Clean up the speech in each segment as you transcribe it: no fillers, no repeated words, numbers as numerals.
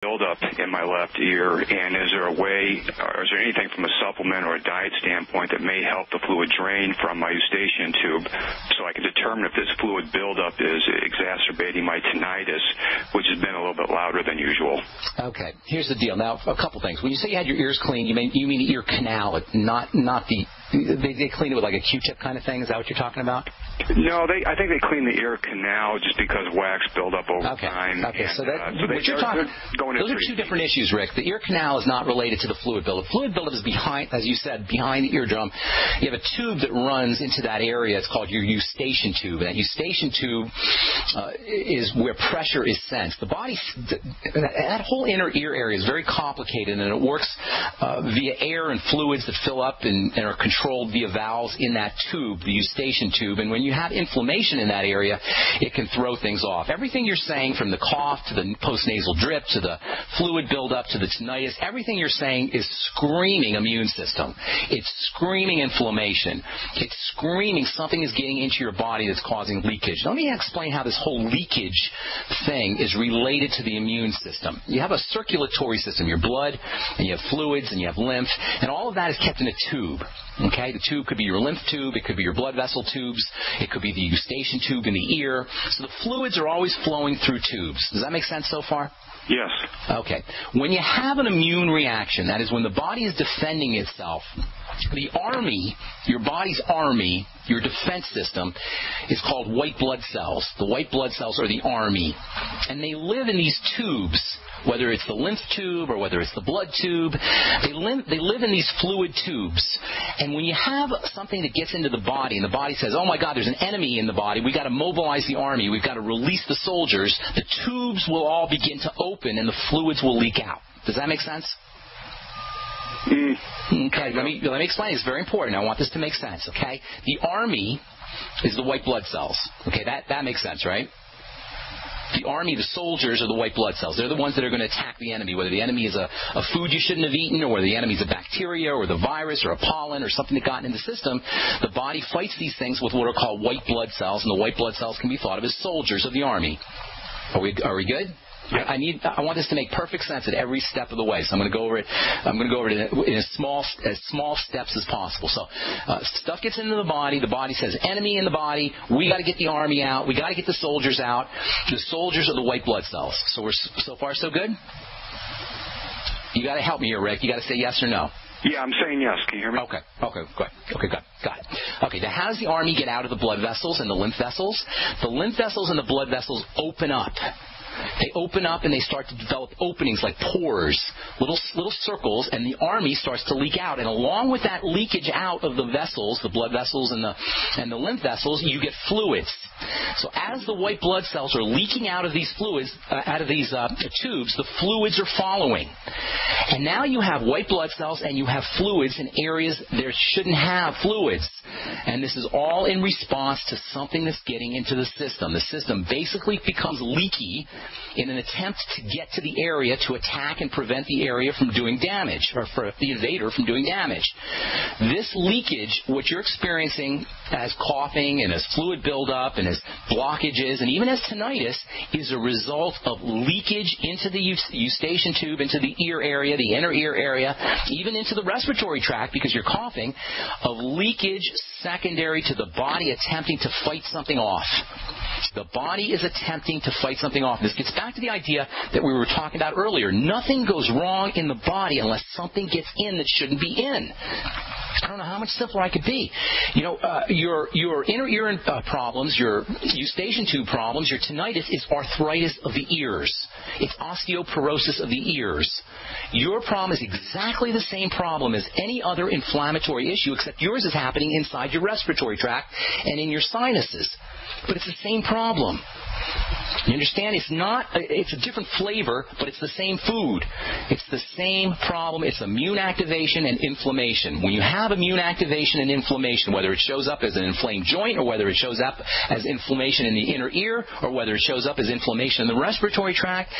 buildup in my left ear, and is there a way, or is there anything from a supplement or a diet standpoint that may help the fluid drain from my eustachian tube so I can determine if this fluid buildup is exacerbating my tinnitus, which has been a little bit louder than usual? Okay, here's the deal. Now, a couple things. When you say you had your ears cleaned, you mean the ear canal, not the... They clean it with like a Q-tip kind of thing? Is that what you're talking about? No, I think they clean the ear canal just because wax build up over time. Okay, and, so going those are two different issues, Rick. The ear canal is not related to the fluid buildup. Fluid buildup is behind, as you said, behind the eardrum. You have a tube that runs into that area. It's called your eustachian tube. And that eustachian tube is where pressure is sensed. The body, that whole inner ear area is very complicated, and it works via air and fluids that fill up and are controlled via valves in that tube, the eustachian tube. And when you have inflammation in that area, it can throw things off. Everything you're saying, from the cough to the postnasal drip to the fluid buildup to the tinnitus, everything you're saying is screaming immune system. It's screaming inflammation. It's screaming something is getting into your body that's causing leakage. Let me explain how this whole leakage thing is related to the immune system. You have a circulatory system, your blood, and you have fluids, and you have lymph, and all of that is kept in a tube. Okay, the tube could be your lymph tube, it could be your blood vessel tubes, it could be the eustachian tube in the ear. So the fluids are always flowing through tubes. Does that make sense so far? Yes. Okay. When you have an immune reaction, that is when the body is defending itself, the army, your body's army, your defense system, is called white blood cells. The white blood cells are the army. And they live in these tubes, whether it's the lymph tube or whether it's the blood tube. They live in these fluid tubes. And when you have something that gets into the body, and the body says, oh my God, there's an enemy in the body, we've got to mobilize the army, we've got to release the soldiers, the tubes will all begin to open and the fluids will leak out. Does that make sense? Okay, let me explain. It's very important. I want this to make sense, okay? The army is the white blood cells. Okay, that makes sense, right? The army, the soldiers, are the white blood cells. They're the ones that are going to attack the enemy, whether the enemy is a food you shouldn't have eaten, or whether the enemy is a bacteria or the virus or a pollen or something that got in the system. The body fights these things with what are called white blood cells, and the white blood cells can be thought of as soldiers of the army. Are we good? I want this to make perfect sense at every step of the way. So I'm going to go over it. In as small steps as possible. So stuff gets into the body. The body says enemy in the body. We got to get the army out. We got to get the soldiers out. The soldiers are the white blood cells. So we're so far so good. You got to help me here, Rick. You got to say yes or no. Yeah, I'm saying yes. Can you hear me? Okay, good. Okay, good. Got it. Okay, now how does the army get out of the blood vessels and the lymph vessels? The lymph vessels and the blood vessels open up. They open up and they start to develop openings like pores, little circles, and the army starts to leak out. And along with that leakage out of the vessels, the blood vessels and the lymph vessels, you get fluids. So as the white blood cells are leaking out of these fluids, out of these tubes, the fluids are following. And now you have white blood cells and you have fluids in areas there shouldn't have fluids. And this is all in response to something that's getting into the system. The system basically becomes leaky in an attempt to get to the area to attack and prevent the area from doing damage, or for the invader from doing damage. This leakage, what you're experiencing as coughing and as fluid buildup and as blockages and even as tinnitus, is a result of leakage into the eustachian tube, into the ear area, the inner ear area, even into the respiratory tract because you're coughing, of leakage secondary to the body attempting to fight something off. The body is attempting to fight something off. This gets back to the idea that we were talking about earlier. Nothing goes wrong in the body unless something gets in that shouldn't be in. I don't know how much simpler I could be. Your inner ear problems, your eustachian tube problems, your tinnitus is arthritis of the ears. It's osteoporosis of the ears. Your problem is exactly the same problem as any other inflammatory issue, except yours is happening inside your respiratory tract and in your sinuses. But it's the same problem. You understand? It's a different flavor, but it's the same food. It's the same problem. It's immune activation and inflammation. When you have immune activation and inflammation, whether it shows up as an inflamed joint or whether it shows up as inflammation in the inner ear or whether it shows up as inflammation in the respiratory tract,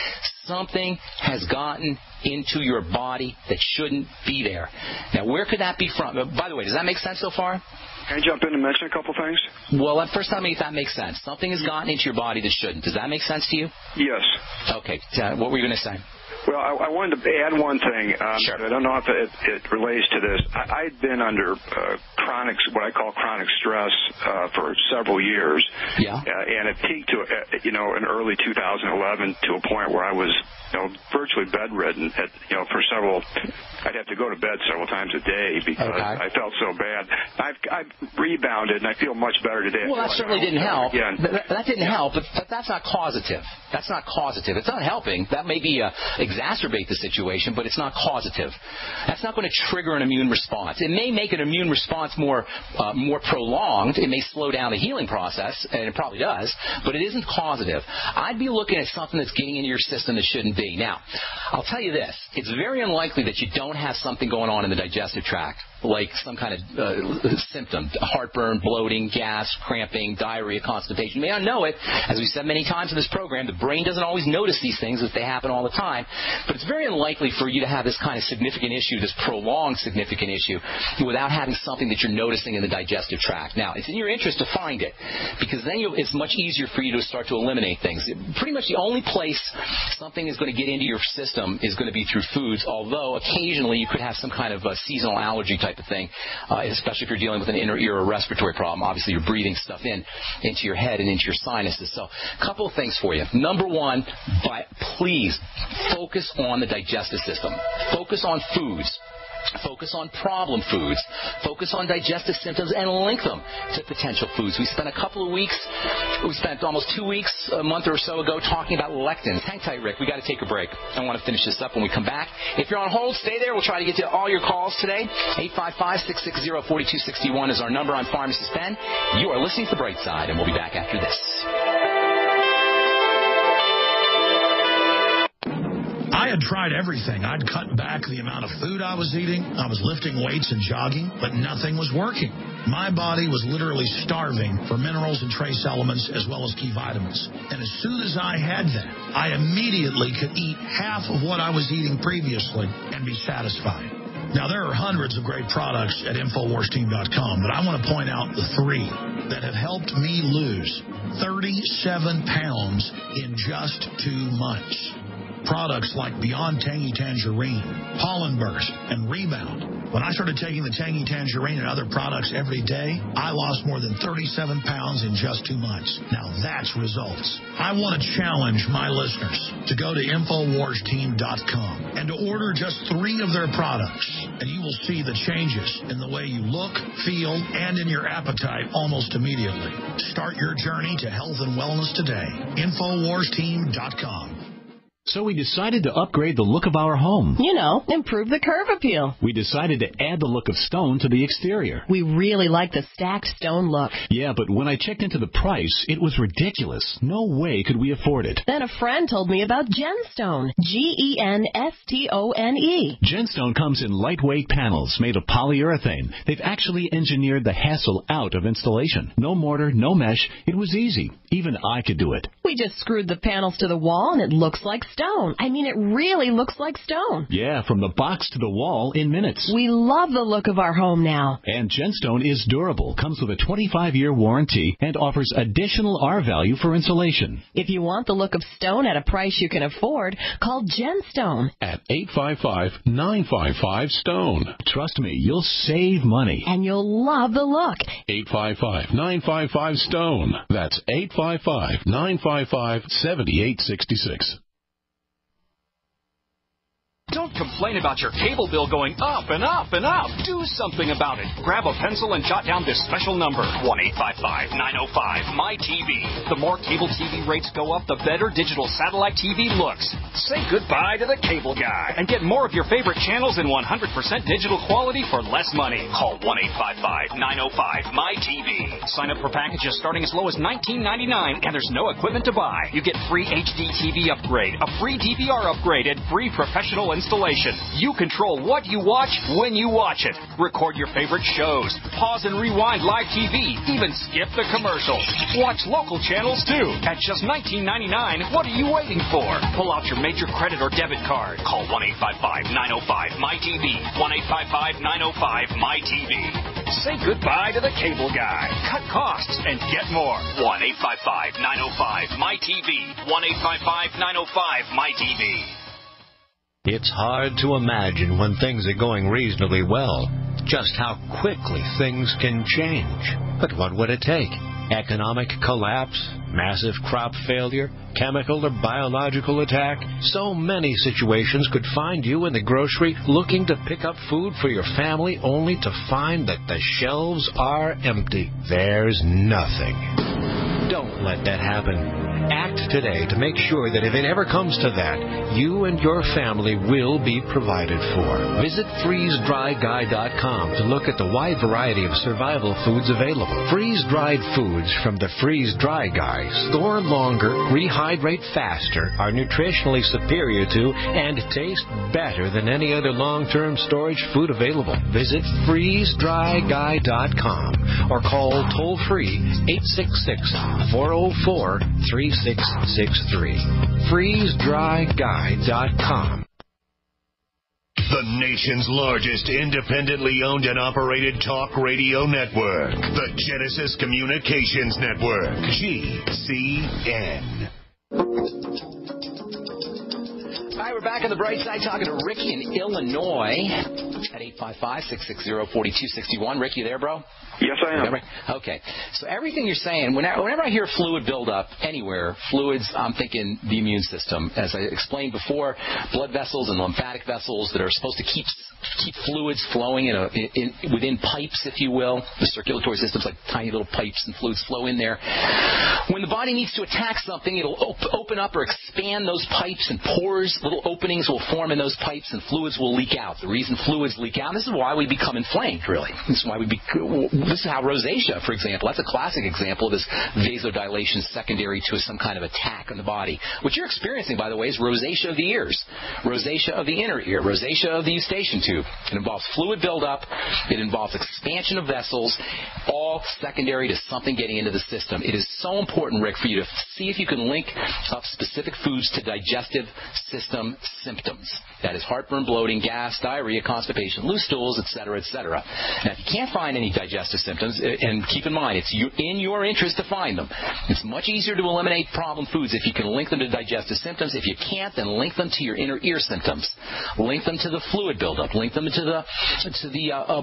something has gotten into your body that shouldn't be there. Now, where could that be from? By the way, does that make sense so far? Can I jump in and mention a couple things? Well, first tell me if that makes sense. Something has gotten into your body that shouldn't. Does that make sense to you? Yes. Okay. What were you going to say? Well, I wanted to add one thing. Sure. I don't know if it relates to this. I'd been under what I call chronic stress for several years. Yeah. And it peaked to, in early 2011 to a point where I was, virtually bedridden. For several, I'd have to go to bed several times a day because I felt so bad. I've rebounded and I feel much better today. Well, that certainly didn't help. That didn't help, but that's not causative. That's not causative. It's not helping. That may be exacerbate the situation, but it's not causative. That's not going to trigger an immune response. It may make an immune response more prolonged. It may slow down the healing process, and it probably does, but it isn't causative. I'd be looking at something that's getting into your system that shouldn't be. Now, I'll tell you this. It's very unlikely that you don't have something going on in the digestive tract, like some kind of symptom, heartburn, bloating, gas, cramping, diarrhea, constipation. You may not know it. As we said many times in this program, the brain doesn't always notice these things as they happen all the time. But it's very unlikely for you to have this kind of significant issue, this prolonged significant issue, without having something that you're noticing in the digestive tract. Now, it's in your interest to find it, because then it's much easier for you to start to eliminate things. Pretty much the only place something is going to get into your system is going to be through foods, although occasionally you could have some kind of a seasonal allergy type of thing, especially if you're dealing with an inner ear or respiratory problem. Obviously, you're breathing stuff into your head and into your sinuses. So a couple of things for you. Number one, please focus on the digestive system. Focus on foods. Focus on problem foods. Focus on digestive symptoms and link them to potential foods. We spent almost 2 weeks, a month or so ago, talking about lectins. Hang tight, Rick. We got to take a break. I want to finish this up when we come back. If you're on hold, stay there. We'll try to get to all your calls today. 855-660-4261 is our number. I'm Pharmacist Ben. You are listening to The Brightside, and we'll be back after this. I had tried everything. I'd cut back the amount of food I was eating. I was lifting weights and jogging, but nothing was working. My body was literally starving for minerals and trace elements as well as key vitamins. And as soon as I had that, I immediately could eat half of what I was eating previously and be satisfied. Now, there are hundreds of great products at InfoWarsTeam.com, but I want to point out the 3 that have helped me lose 37 pounds in just 2 months. Products like Beyond Tangy Tangerine, Pollen Burst, and Rebound. When I started taking the Tangy Tangerine and other products every day, I lost more than 37 pounds in just 2 months. Now that's results. I want to challenge my listeners to go to InfoWarsTeam.com and to order just 3 of their products, and you will see the changes in the way you look, feel, and in your appetite almost immediately. Start your journey to health and wellness today. InfoWarsTeam.com. So we decided to upgrade the look of our home. Improve the curve appeal. We decided to add the look of stone to the exterior. We really like the stacked stone look. Yeah, but when I checked into the price, it was ridiculous. No way could we afford it. Then a friend told me about Genstone. Genstone. Genstone comes in lightweight panels made of polyurethane. They've actually engineered the hassle out of installation. No mortar, no mesh. It was easy. Even I could do it. We just screwed the panels to the wall and it looks like stone. I mean, it really looks like stone. Yeah, from the box to the wall in minutes. We love the look of our home now. And Genstone is durable, comes with a 25-year warranty, and offers additional R-value for insulation. If you want the look of stone at a price you can afford, call Genstone at 855-955-STONE. Trust me, you'll save money. And you'll love the look. 855-955-STONE. That's 855-955-7866. Don't complain about your cable bill going up and up and up. Do something about it. Grab a pencil and jot down this special number, 1-855-905-MY-TV. The more cable TV rates go up, the better digital satellite TV looks. Say goodbye to the cable guy and get more of your favorite channels in 100% digital quality for less money. Call 1-855-905-MY-TV. Sign up for packages starting as low as $19.99, and there's no equipment to buy. You get free HD TV upgrade, a free DVR upgrade, and free professional installation. You control what you watch when you watch it. Record your favorite shows. Pause and rewind live TV. Even skip the commercials. Watch local channels too. At just $19.99, what are you waiting for? Pull out your major credit or debit card. Call 1-855-905-MY-TV. 1-855-905-MY-TV. Say goodbye to the cable guy. Cut costs and get more. 1-855-905-MY-TV. 1-855-905-MY-TV. It's hard to imagine when things are going reasonably well just how quickly things can change. But what would it take? Economic collapse, massive crop failure, chemical or biological attack? So many situations could find you in the grocery looking to pick up food for your family only to find that the shelves are empty. There's nothing. Don't let that happen. Act today to make sure that if it ever comes to that, you and your family will be provided for. Visit FreezeDryGuy.com to look at the wide variety of survival foods available. Freeze-dried foods from the Freeze-Dry Guy store longer, rehydrate faster, are nutritionally superior to, and taste better than any other long-term storage food available. Visit FreezeDryGuy.com or call toll-free 866-404-3663. FreezeDryGuy.com. The nation's largest independently owned and operated talk radio network. The Genesis Communications Network. GCN. All right, we're back on the Brightside talking to Ricky in Illinois at 855-660-4261. Rick, you there, bro? Yes, I am. Okay. So everything you're saying, whenever I hear fluid buildup anywhere, fluids, I'm thinking the immune system. As I explained before, blood vessels and lymphatic vessels that are supposed to keep fluids flowing within pipes, if you will. The circulatory system's like tiny little pipes and fluids flow in there. When the body needs to attack something, it'll open up or expand those pipes, and pores, little openings will form in those pipes, and fluids will leak out. The reason fluids leak out, this is why we become inflamed, really. This is how rosacea, for example, that's a classic example of this vasodilation secondary to some kind of attack on the body. What you're experiencing, by the way, is rosacea of the ears, rosacea of the inner ear, rosacea of the eustachian tube. It involves fluid buildup. It involves expansion of vessels, all secondary to something getting into the system. It is so important, Rick, for you to see if you can link up specific foods to digestive system symptoms. That is heartburn, bloating, gas, diarrhea, constipation, loose stools, etc., etc. Now, if you can't find any digestive symptoms, and keep in mind, it's in your interest to find them. It's much easier to eliminate problem foods if you can link them to digestive symptoms. If you can't, then link them to your inner ear symptoms. Link them to the fluid buildup. Link them to the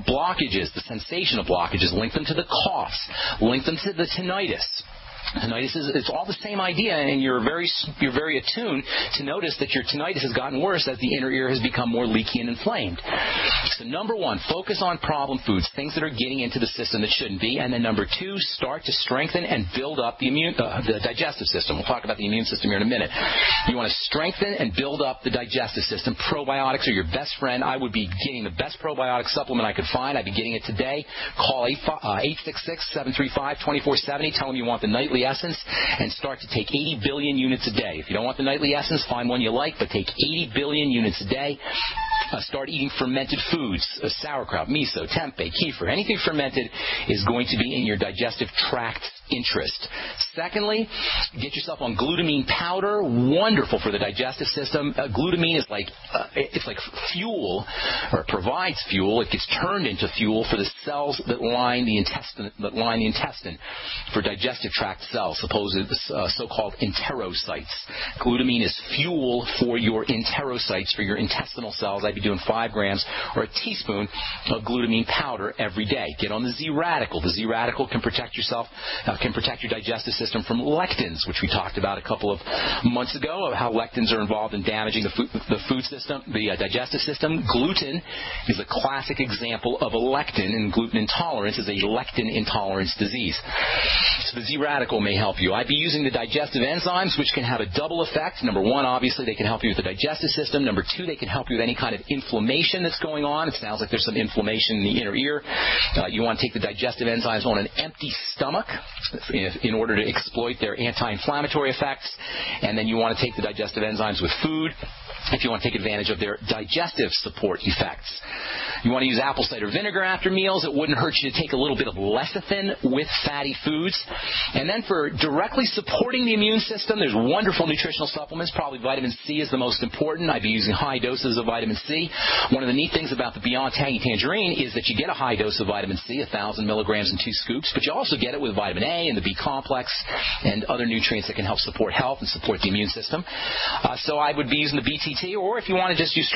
blockages, the sensation of blockages. Link them to the coughs. Link them to the tinnitus. Tinnitus it's all the same idea, and you're very attuned to notice that your tinnitus has gotten worse as the inner ear has become more leaky and inflamed. So number one, focus on problem foods, things that are getting into the system that shouldn't be, and then number two, start to strengthen and build up the digestive system. We'll talk about the immune system here in a minute. You want to strengthen and build up the digestive system. Probiotics are your best friend. I would be getting the best probiotic supplement I could find. I'd be getting it today. Call 866-735-2470. Tell them you want the nightly essence and start to take 80 billion units a day. If you don't want the nightly essence, find one you like, but take 80 billion units a day. Start eating fermented foods, sauerkraut, miso, tempeh, kefir. Anything fermented is going to be in your digestive tract interest. Secondly, get yourself on glutamine powder. Wonderful for the digestive system. Glutamine is like fuel, or it provides fuel. It gets turned into fuel for the cells that line the intestine for digestive tract cells, so-called enterocytes. Glutamine is fuel for your enterocytes, for your intestinal cells. I'd be doing 5 grams or a teaspoon of glutamine powder every day. Get on the Z radical. The Z radical can protect yourself. Can protect your digestive system from lectins, which we talked about a couple of months ago, of how lectins are involved in damaging the food system, the digestive system. Gluten is a classic example of a lectin, and gluten intolerance is a lectin intolerance disease. So the Z radical may help you. I'd be using the digestive enzymes, which can have a double effect. Number one, obviously, they can help you with the digestive system. Number two, they can help you with any kind of inflammation that's going on. It sounds like there's some inflammation in the inner ear. You want to take the digestive enzymes on an empty stomach in order to exploit their anti-inflammatory effects, and then you want to take the digestive enzymes with food if you want to take advantage of their digestive support effects. You want to use apple cider vinegar after meals. It wouldn't hurt you to take a little bit of lecithin with fatty foods. And then for directly supporting the immune system, there's wonderful nutritional supplements. Probably vitamin C is the most important. I'd be using high doses of vitamin C. One of the neat things about the Beyond Tangy Tangerine is that you get a high dose of vitamin C, 1,000 milligrams in 2 scoops, but you also get it with vitamin A and the B complex and other nutrients that can help support health and support the immune system. So I would be using the BTT, or if you want to just use